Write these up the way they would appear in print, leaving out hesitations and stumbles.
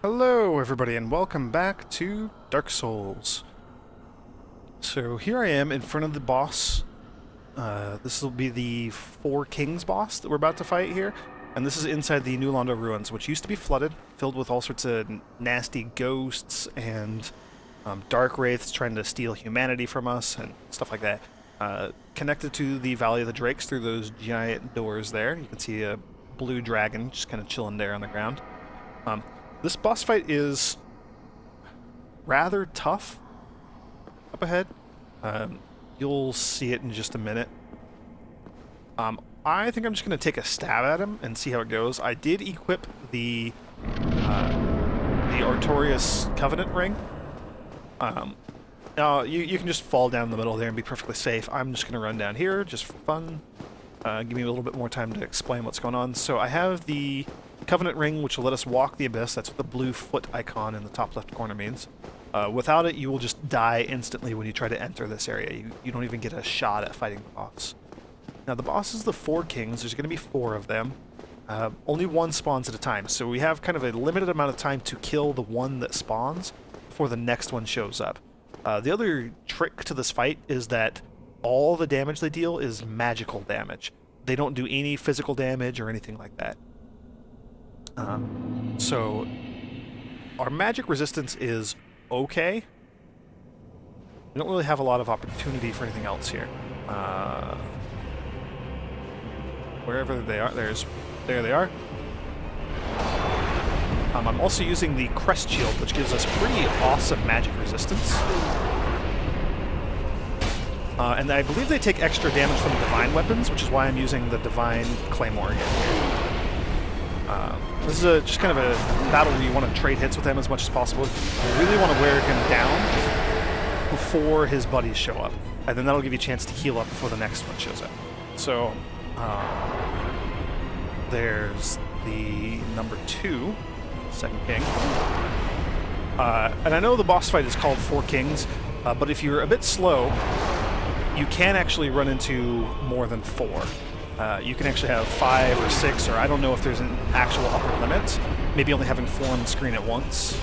Hello everybody and welcome back to Dark Souls. So here I am in front of the boss. This will be the Four Kings boss that we're about to fight here. And this is inside the New Londo ruins, which used to be flooded, filled with all sorts of nasty ghosts and dark wraiths trying to steal humanity from us and stuff like that. Connected to the Valley of the Drakes through those giant doors there. You can see a blue dragon just kind of chilling there on the ground. This boss fight is rather tough up ahead. You'll see it in just a minute. I think I'm just going to take a stab at him and see how it goes. I did equip the Artorias Covenant ring. Now, you can just fall down the middle there and be perfectly safe. I'm just going to run down here just for fun. Give me a little bit more time to explain what's going on. So I have the Covenant ring, which will let us walk the abyss. That's what the blue foot icon in the top left corner means. Without it, you will just die instantly when you try to enter this area. You don't even get a shot at fighting the boss. Now, the boss is the Four Kings. There's going to be 4 of them. Only one spawns at a time, so we have kind of a limited amount of time to kill the one that spawns before the next one shows up. The other trick to this fight is that all the damage they deal is magical damage. They don't do any physical damage or anything like that. So our magic resistance is okay. We don't really have a lot of opportunity for anything else here. Wherever they are, there they are. I'm also using the Crest Shield, which gives us pretty awesome magic resistance. And I believe they take extra damage from Divine Weapons, which is why I'm using the Divine Claymore again here. This is just kind of a battle where you want to trade hits with him as much as possible. You really want to wear him down before his buddies show up. And then that'll give you a chance to heal up before the next one shows up. So, there's the number 2, second king. And I know the boss fight is called Four Kings, but if you're a bit slow, you can actually run into more than 4. You can actually have 5 or 6, or I don't know if there's an actual upper limit. Maybe only having 4 on the screen at once.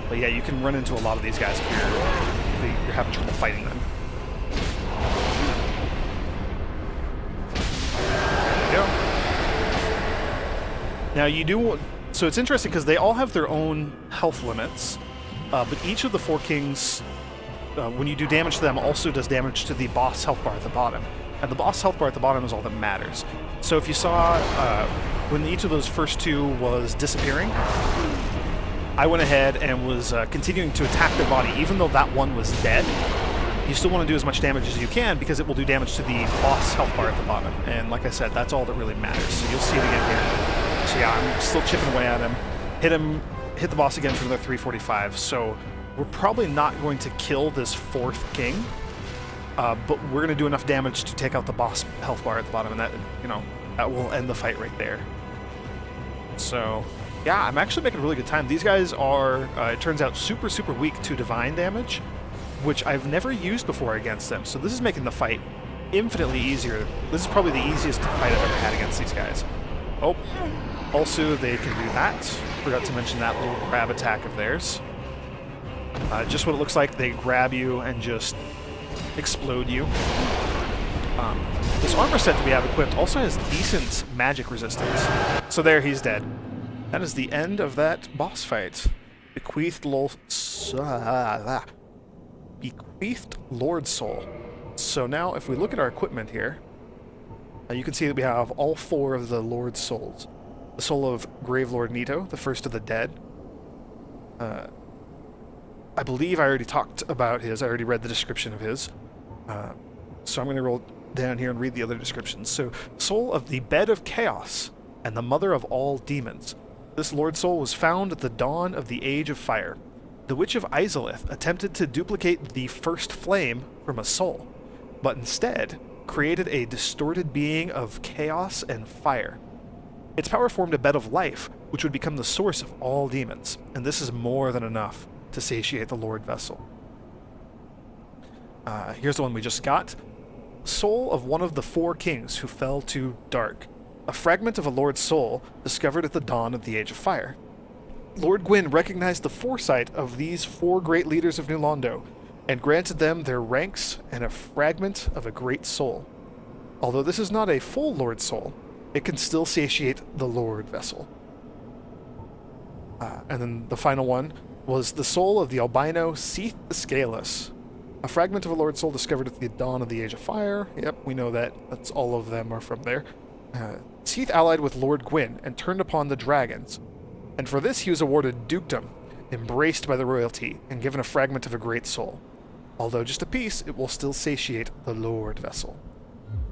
But yeah, you can run into a lot of these guys if you're having trouble fighting them. There you go. Now you do... So it's interesting because they all have their own health limits, but each of the Four Kings... when you do damage to them, also does damage to the boss health bar at the bottom. And the boss health bar at the bottom is all that matters. So if you saw when each of those first 2 was disappearing, I went ahead and was continuing to attack their body. Even though that one was dead, you still want to do as much damage as you can because it will do damage to the boss health bar at the bottom. And like I said, that's all that really matters. So you'll see it again here. So yeah, I'm still chipping away at him. Hit the boss again for another 345. So we're probably not going to kill this 4th king, but we're going to do enough damage to take out the boss health bar at the bottom, and that will end the fight right there. So, yeah, I'm actually making a really good time. These guys are, it turns out, super, super weak to divine damage, which I've never used before against them, so this is making the fight infinitely easier. This is probably the easiest fight I've ever had against these guys. Oh, also they can do that. Forgot to mention that little grab attack of theirs. Just what it looks like, they grab you and just explode you. This armor set that we have equipped also has decent magic resistance. So there, he's dead. That is the end of that boss fight. Bequeathed Lord Soul. So now, if we look at our equipment here, you can see that we have all 4 of the Lord Souls. The soul of Gravelord Nito, the first of the dead. I believe I already talked about his. I already read the description of his. So I'm going to roll down here and read the other descriptions. So, Soul of the Bed of Chaos and the Mother of all Demons. This Lord Soul was found at the dawn of the Age of Fire. The Witch of Izalith attempted to duplicate the first flame from a soul, but instead created a distorted being of chaos and fire. Its power formed a bed of life, which would become the source of all demons, and this is more than enough to satiate the Lord Vessel. Here's the one we just got. Soul of one of the 4 kings who fell to dark. A fragment of a Lord's soul discovered at the dawn of the Age of Fire. Lord Gwyn recognized the foresight of these 4 great leaders of New Londo, and granted them their ranks and a fragment of a great soul. Although this is not a full Lord soul, it can still satiate the Lord vessel. And then the final one was the soul of the albino Seath the Scaleless. A fragment of a Lord soul discovered at the dawn of the Age of Fire. Yep, we know that. That's all of them are from there. Seath allied with Lord Gwyn and turned upon the dragons. And for this he was awarded dukedom, embraced by the royalty, and given a fragment of a great soul. Although just a piece, it will still satiate the Lord vessel.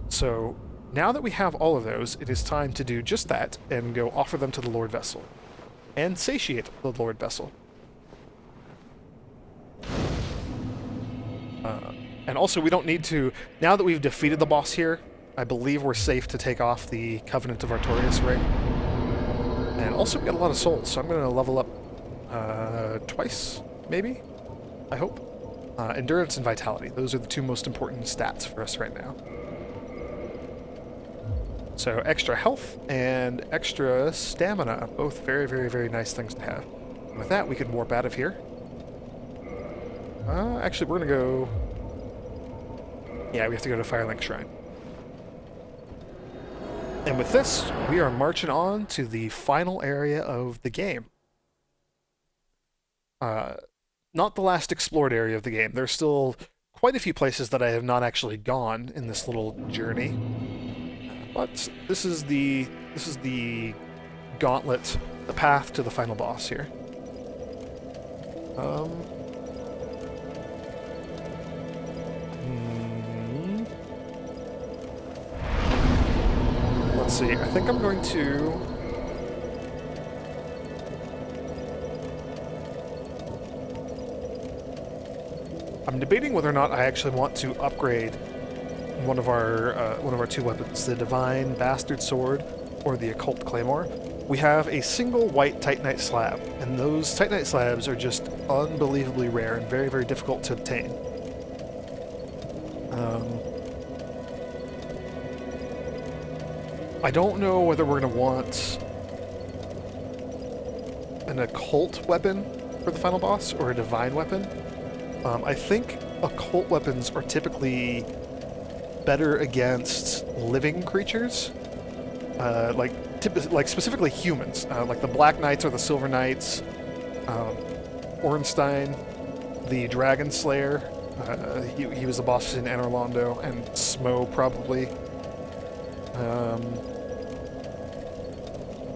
So, now that we have all of those, it is time to do just that, and go offer them to the Lord vessel. And satiate the Lord vessel. And also, we don't need to... Now that we've defeated the boss here, I believe we're safe to take off the Covenant of Artorias ring. And also, we got a lot of souls, so I'm going to level up twice, maybe? I hope. Endurance and Vitality. Those are the 2 most important stats for us right now. So, extra health and extra stamina. Both very, very, very nice things to have. And with that, we can warp out of here. Actually, we're going to go... Yeah, we have to go to Firelink Shrine. And with this, we are marching on to the final area of the game. Not the last explored area of the game. There's still quite a few places that I have not actually gone in this little journey. But this is the gauntlet, the path to the final boss here. Let's see, I think I'm going to... I'm debating whether or not I actually want to upgrade one of our 2 weapons, the Divine Bastard Sword or the Occult Claymore. We have a single white Titanite slab, and those Titanite slabs are just unbelievably rare and very, very difficult to obtain. I don't know whether we're going to want an occult weapon for the final boss or a divine weapon. I think occult weapons are typically better against living creatures, like specifically humans, like the Black Knights or the Silver Knights, Ornstein, the Dragon Slayer. He was the boss in Anor Londo, and Smo probably.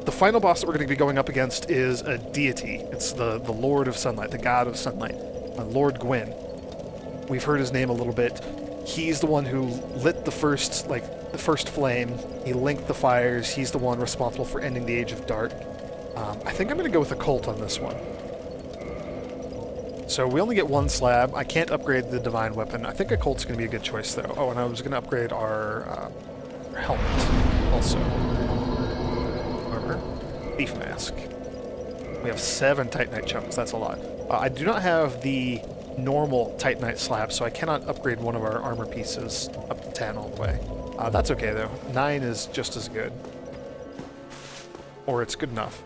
The final boss that we're going to be going up against is a deity. It's the Lord of Sunlight, the God of Sunlight, Lord Gwyn. We've heard his name a little bit. He's the one who lit the first flame. He linked the fires. He's the one responsible for ending the Age of Dark. I think I'm going to go with Occult on this one. So we only get 1 slab. I can't upgrade the Divine Weapon. I think Occult's going to be a good choice, though. Oh, and I was going to upgrade our helmet also. Armor. Thief Mask. We have 7 Titanite chunks. That's a lot. I do not have the normal Titanite slab, so I cannot upgrade one of our armor pieces up to 10 all the way. That's okay, though. 9 is just as good. Or it's good enough.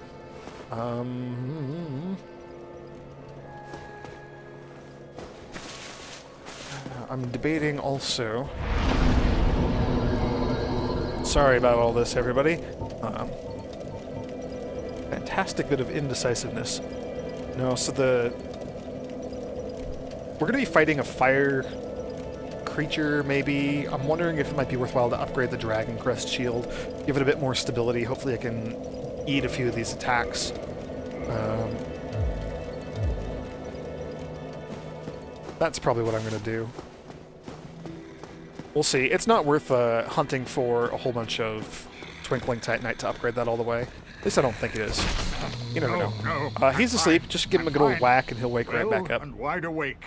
I'm debating also... Sorry about all this, everybody. Fantastic bit of indecisiveness. No, so we're going to be fighting a fire creature, maybe. I'm wondering if it might be worthwhile to upgrade the Dragon Crest shield, give it a bit more stability. Hopefully I can eat a few of these attacks. That's probably what I'm going to do. We'll see. It's not worth hunting for a whole bunch of Twinkling Titanite to upgrade that all the way. At least I don't think it is. You never know. He's asleep. Just give him a good old whack and he'll wake right back up. And wide awake.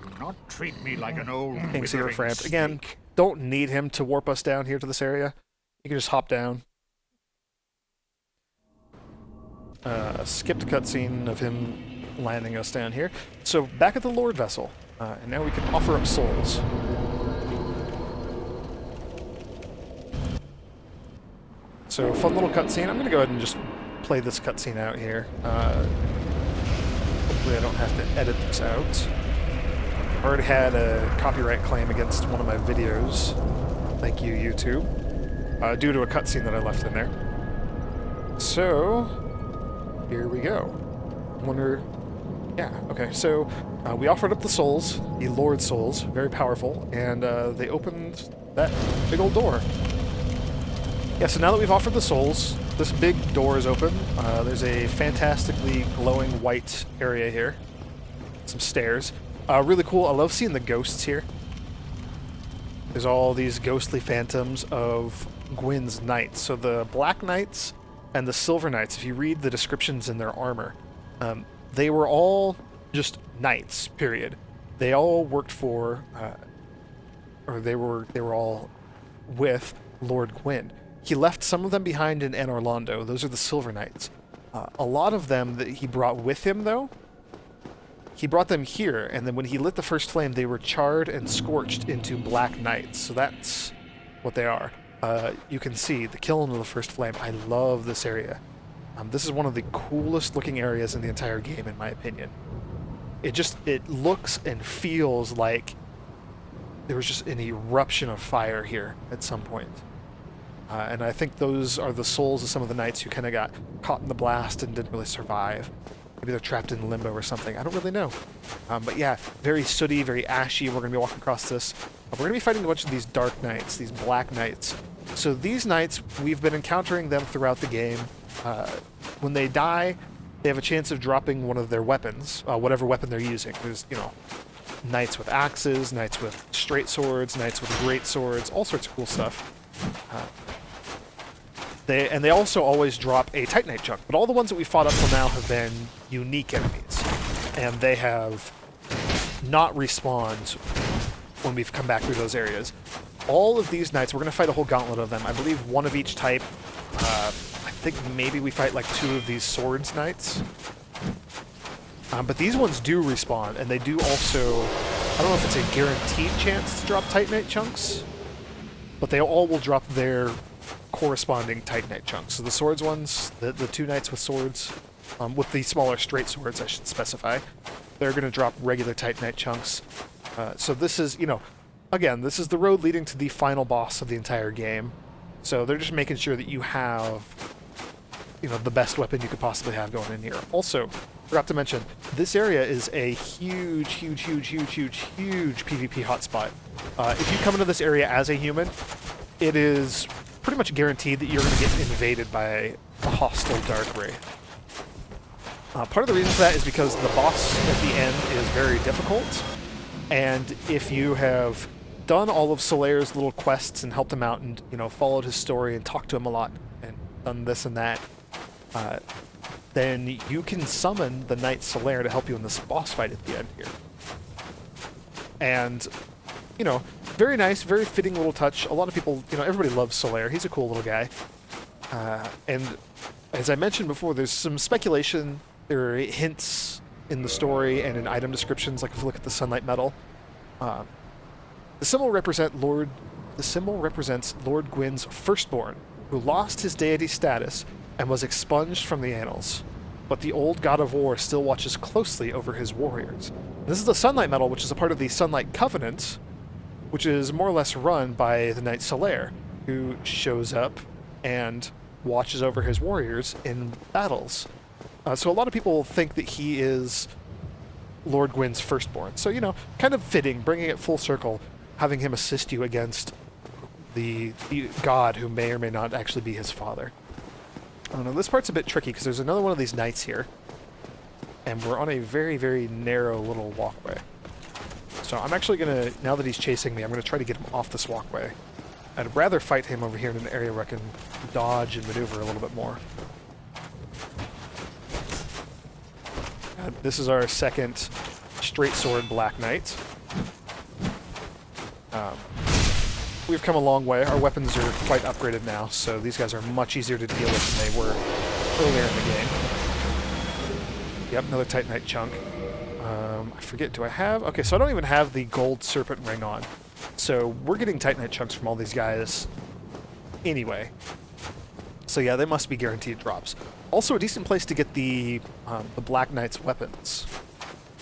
Do not treat me like an old King Seer Framp. Again, don't need him to warp us down here to this area. You can just hop down. Skipped a cutscene of him landing us down here. So back at the Lord Vessel. And now we can offer up souls. So fun little cutscene. I'm going to go ahead and just play this cutscene out here. Hopefully I don't have to edit this out. I already had a copyright claim against one of my videos. Thank you, YouTube. Due to a cutscene that I left in there. So, here we go. Wonder... Yeah, okay, so we offered up the souls, the Lord souls, very powerful, and they opened that big old door. Yeah, so now that we've offered the souls, this big door is open. There's a fantastically glowing white area here. Some stairs. Really cool. I love seeing the ghosts here. There's all these ghostly phantoms of Gwyn's knights. So the Black Knights and the Silver Knights, if you read the descriptions in their armor, they were all just knights, period. They all worked for, or they were all with Lord Gwyn. He left some of them behind in Anor Londo. Those are the Silver Knights. A lot of them that he brought with him, though, he brought them here, and then when he lit the first flame, they were charred and scorched into Black Knights. So that's what they are. You can see the Kiln of the first flame. I love this area. This is one of the coolest looking areas in the entire game, in my opinion. It looks and feels like there was just an eruption of fire here at some point. And I think those are the souls of some of the knights who kind of got caught in the blast and didn't really survive. Maybe they're trapped in limbo or something. I don't really know. But yeah, very sooty, very ashy. We're going to be walking across this. We're going to be fighting a bunch of these dark knights, these black knights. So these knights, we've been encountering them throughout the game. When they die, they have a chance of dropping one of their weapons, whatever weapon they're using. There's, you know, knights with axes, knights with straight swords, knights with great swords, all sorts of cool stuff. They also always drop a Titanite chunk, but all the ones that we fought up till now have been unique enemies, and they have not respawned when we've come back through those areas. All of these knights, we're going to fight a whole gauntlet of them. I believe one of each type. I think maybe we fight like 2 of these swords knights. But these ones do respawn, and they do also... I don't know if it's a guaranteed chance to drop Titanite chunks, but they all will drop their corresponding Titanite chunks. So the swords ones, the 2 knights with swords, with the smaller straight swords, I should specify, they're going to drop regular Titanite chunks. So this is, you know, again, this is the road leading to the final boss of the entire game. So they're just making sure that you have, you know, the best weapon you could possibly have going in here. Also, forgot to mention, this area is a huge PvP hotspot. If you come into this area as a human, it is pretty much guaranteed that you're going to get invaded by a hostile Dark Wraith. Part of the reason for that is because the boss at the end is very difficult, and if you have done all of Solaire's little quests and helped him out and, you know, followed his story and talked to him a lot and done this and that, then you can summon the Knight Solaire to help you in this boss fight at the end here. And, you know, very nice, very fitting little touch. A lot of people, you know, everybody loves Solaire. He's a cool little guy. And as I mentioned before, there's some speculation. There are hints in the story and in item descriptions, like if you look at the Sunlight Medal. The symbol represents Lord Gwyn's firstborn, who lost his deity status and was expunged from the annals. But the old god of war still watches closely over his warriors. This is the Sunlight Medal, which is a part of the Sunlight Covenant, which is more or less run by the Knight Solaire, who shows up and watches over his warriors in battles. So a lot of people think that he is Lord Gwyn's firstborn. So, you know, kind of fitting, bringing it full circle, having him assist you against the god who may or may not actually be his father. I don't know, this part's a bit tricky because there's another one of these knights here, and we're on a very narrow little walkway. So I'm actually going to, now that he's chasing me, I'm going to try to get him off this walkway. I'd rather fight him over here in an area where I can dodge and maneuver a little bit more. This is our second straight sword Black Knight. We've come a long way. Our weapons are quite upgraded now, so these guys are much easier to deal with than they were earlier in the game. Yep, another Titanite chunk. I forget, do I have... Okay, so I don't even have the gold serpent ring on. So we're getting Titanite chunks from all these guys anyway. So yeah, they must be guaranteed drops. Also a decent place to get the Black Knight's weapons,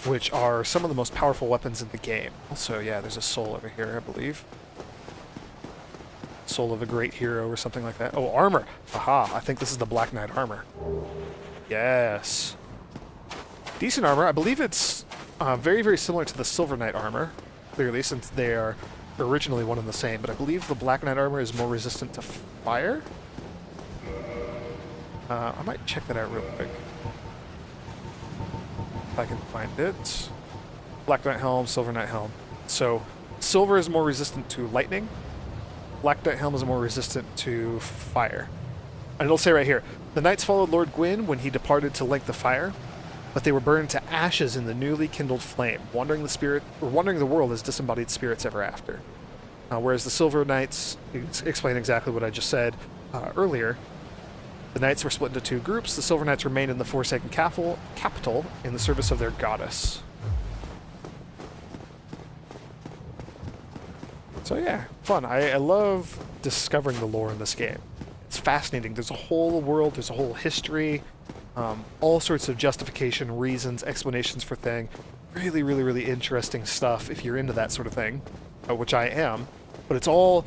which are some of the most powerful weapons in the game. Also, yeah, there's a soul over here, I believe. Soul of a great hero or something like that. Oh, armor! Aha, I think this is the Black Knight armor. Yes. Decent armor. I believe it's very, very similar to the Silver Knight armor, clearly, since they are originally one and the same, but I believe the Black Knight armor is more resistant to fire? I might check that out real quick. If I can find it. Black Knight helm, Silver Knight helm. So, silver is more resistant to lightning. Black Knight helm is more resistant to fire. And it'll say right here, the knights followed Lord Gwyn when he departed to length the fire, but they were burned to ashes in the newly kindled flame, wandering the world as disembodied spirits ever after. Whereas the Silver Knights explain exactly what I just said earlier. The knights were split into two groups. The Silver Knights remained in the Forsaken capital in the service of their goddess. So yeah, fun. I love discovering the lore in this game. It's fascinating. There's a whole world, there's a whole history, all sorts of justification, reasons, explanations for things. Really, really, really interesting stuff if you're into that sort of thing, which I am. But it's all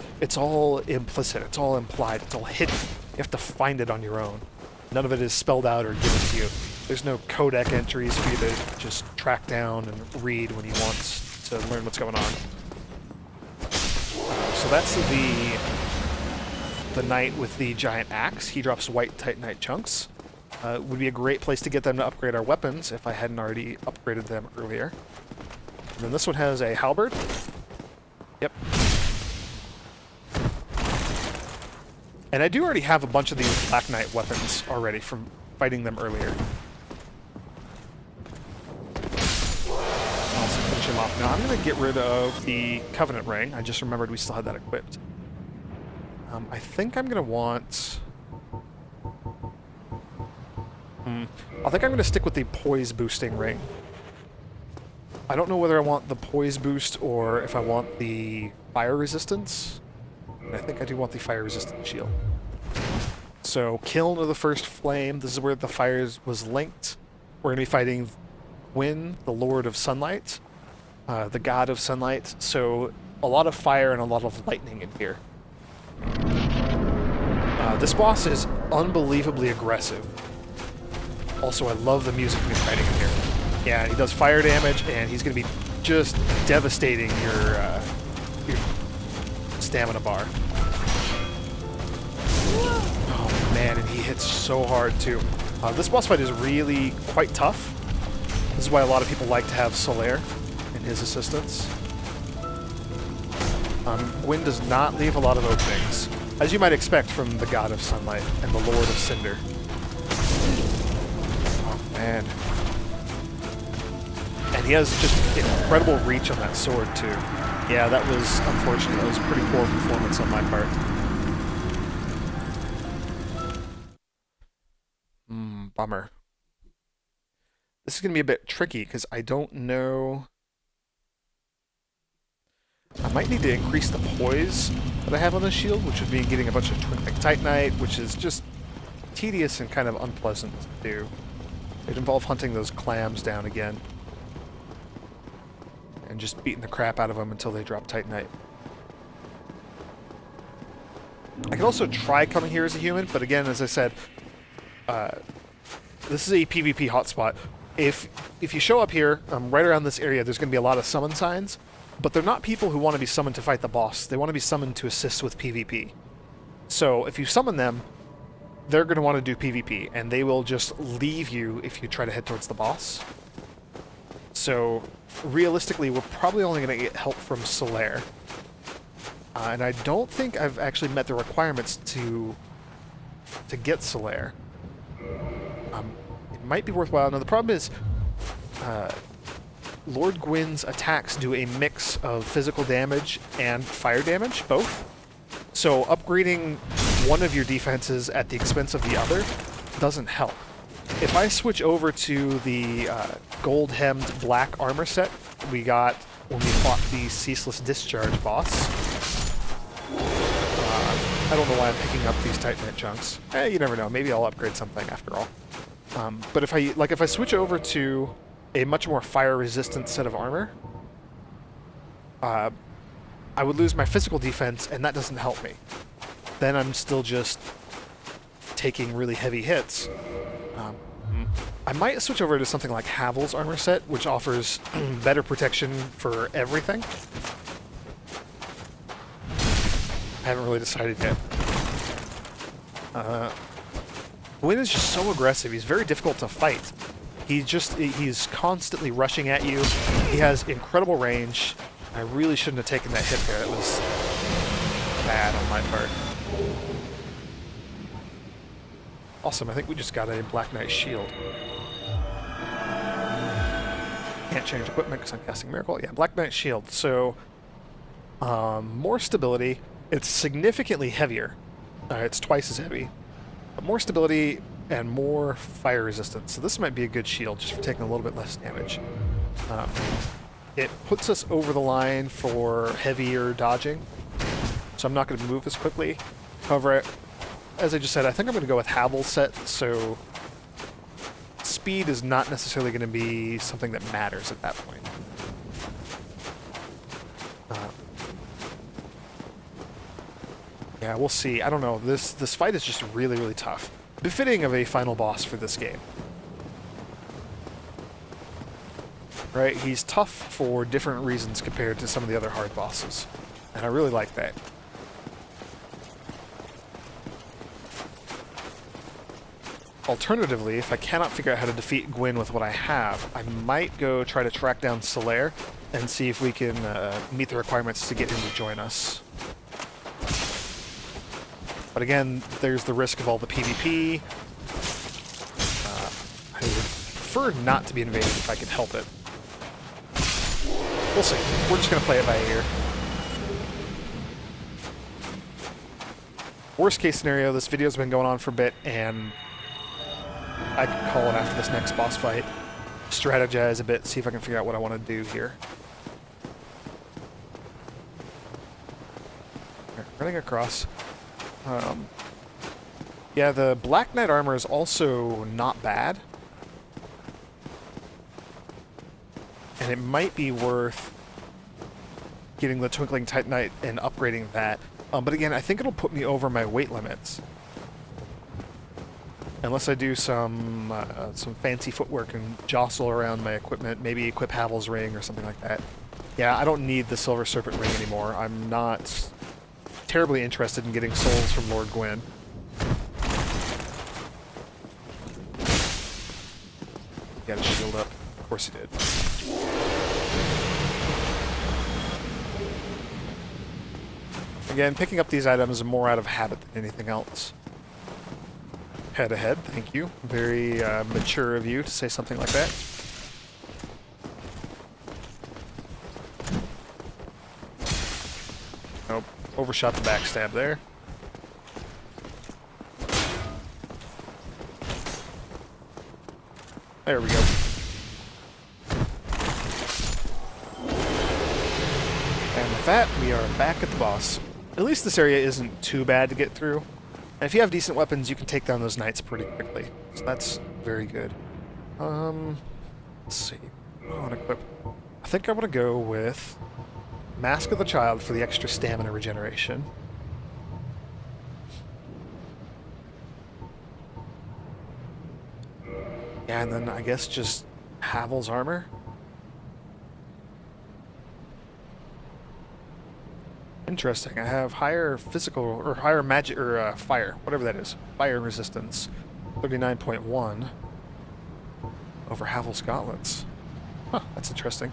implicit, it's all implied, it's all hidden. You have to find it on your own. None of it is spelled out or given to you. There's no codec entries for you to just track down and read when you want to learn what's going on. So that's the knight with the giant axe. He drops white Titanite chunks. Would be a great place to get them to upgrade our weapons if I hadn't already upgraded them earlier. And then this one has a halberd. Yep. And I do already have a bunch of these Black Knight weapons already from fighting them earlier. I'll finish him off. Now I'm going to get rid of the Covenant Ring. I just remembered we still had that equipped. I think I'm going to want... I think I'm going to stick with the Poise Boosting Ring. I don't know whether I want the Poise Boost or if I want the Fire Resistance. I think I do want the Fire Resistant Shield. So, Kiln of the First Flame. This is where the fire was linked. We're going to be fighting Gwyn, the Lord of Sunlight. The God of Sunlight. So, a lot of fire and a lot of lightning in here. This boss is unbelievably aggressive. Also, I love the music he's fighting in here. Yeah, he does fire damage, and he's going to be just devastating your stamina bar. Oh man, and he hits so hard too. This boss fight is really quite tough. This is why a lot of people like to have Solaire in his assistance. Gwyn does not leave a lot of openings, as you might expect from the God of Sunlight and the Lord of Cinder. Oh man. And he has just incredible reach on that sword too. Yeah, that was unfortunate. That was a pretty poor performance on my part. Bummer. This is going to be a bit tricky because I don't know... I might need to increase the poise that I have on the shield, which would be getting a bunch of Twinkling Titanite, which is just tedious and kind of unpleasant to do. It'd involve hunting those clams down again. And just beating the crap out of them until they drop Titanite. I could also try coming here as a human, but again, as I said, this is a PvP hotspot. If you show up here, right around this area, there's going to be a lot of summon signs, but they're not people who want to be summoned to fight the boss. They want to be summoned to assist with PvP. So if you summon them, they're going to want to do PvP, and they will just leave you if you try to head towards the boss. So realistically, we're probably only going to get help from Solaire. And I don't think I've actually met the requirements to get Solaire. It might be worthwhile. Now the problem is, Lord Gwyn's attacks do a mix of physical damage and fire damage, both. So upgrading one of your defenses at the expense of the other doesn't help. If I switch over to the gold-hemmed black armor set we got when we fought the Ceaseless Discharge boss, I don't know why I'm picking up these Titanite chunks. You never know. Maybe I'll upgrade something after all. But if I switch over to a much more fire-resistant set of armor, I would lose my physical defense, and that doesn't help me. Then I'm still just taking really heavy hits. I might switch over to something like Havel's armor set, which offers better protection for everything. I haven't really decided yet. Gwyn is just so aggressive. He's very difficult to fight. He's constantly rushing at you. He has incredible range. I really shouldn't have taken that hit there. It was bad on my part. Awesome, I think we just got a Black Knight shield. Can't change equipment because I'm casting Miracle. Yeah, Black Knight shield. So, more stability. It's significantly heavier. It's twice as heavy. But more stability and more fire resistance. So this might be a good shield just for taking a little bit less damage. It puts us over the line for heavier dodging. So I'm not going to move as quickly. However, as I just said, I think I'm going to go with Havel's set, so speed is not necessarily going to be something that matters at that point. Yeah, we'll see. I don't know. This fight is just really, really tough. Befitting of a final boss for this game. Right? He's tough for different reasons compared to some of the other hard bosses. And I really like that. Alternatively, if I cannot figure out how to defeat Gwyn with what I have, I might go try to track down Solaire and see if we can meet the requirements to get him to join us. But again, there's the risk of all the PvP. I would prefer not to be invaded if I can help it. We'll see. We're just going to play it by ear. Worst case scenario, this video's been going on for a bit, and I can call it after this next boss fight. Strategize a bit, see if I can figure out what I want to do here. Right, running across. Yeah, the Black Knight armor is also not bad. And it might be worth getting the Twinkling Titanite and upgrading that. But again, I think it'll put me over my weight limits. Unless I do some fancy footwork and jostle around my equipment, maybe equip Havel's ring or something like that. Yeah, I don't need the Silver Serpent ring anymore. I'm not terribly interested in getting souls from Lord Gwyn. Got his shield up. Of course he did. Again, picking up these items is more out of habit than anything else. Head ahead, thank you. Very mature of you to say something like that. Nope, overshot the backstab there. There we go. And with that, we are back at the boss. At least this area isn't too bad to get through. And if you have decent weapons, you can take down those knights pretty quickly. So that's very good. Let's see. I want to equip. I think I want to go with Mask of the Child for the extra stamina regeneration. Yeah, and then I guess just Havel's armor. Interesting. I have higher physical or higher magic or fire, whatever that is. Fire resistance, 39.1 over Havel's gauntlets. Huh, that's interesting.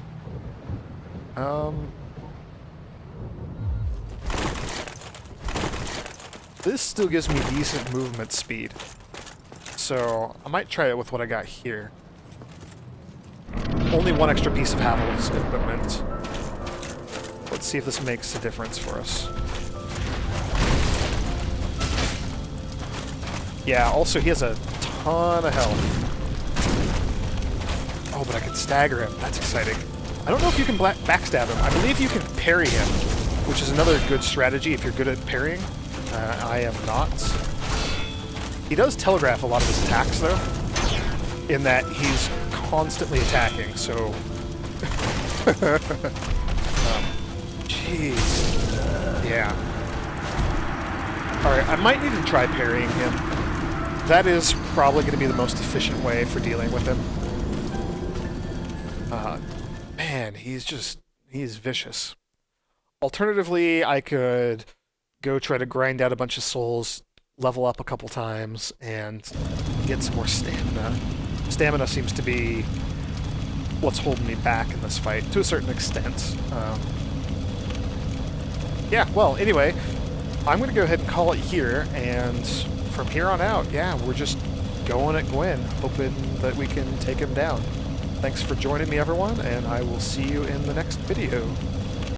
This still gives me decent movement speed, so I might try it with what I got here. Only one extra piece of Havel's equipment. Let's see if this makes a difference for us. Yeah, also he has a ton of health. Oh, but I can stagger him. That's exciting. I don't know if you can backstab him. I believe you can parry him, which is another good strategy if you're good at parrying. I am not. He does telegraph a lot of his attacks, though, in that he's constantly attacking, so... Jeez. Yeah. Alright, I might need to try parrying him. That is probably going to be the most efficient way for dealing with him. Man, he's vicious. Alternatively, I could go try to grind out a bunch of souls, level up a couple times, and get some more stamina. Stamina seems to be what's holding me back in this fight, to a certain extent. Yeah, well, anyway, I'm going to go ahead and call it here, and from here on out, yeah, we're just going at Gwyn, hoping that we can take him down. Thanks for joining me, everyone, and I will see you in the next video.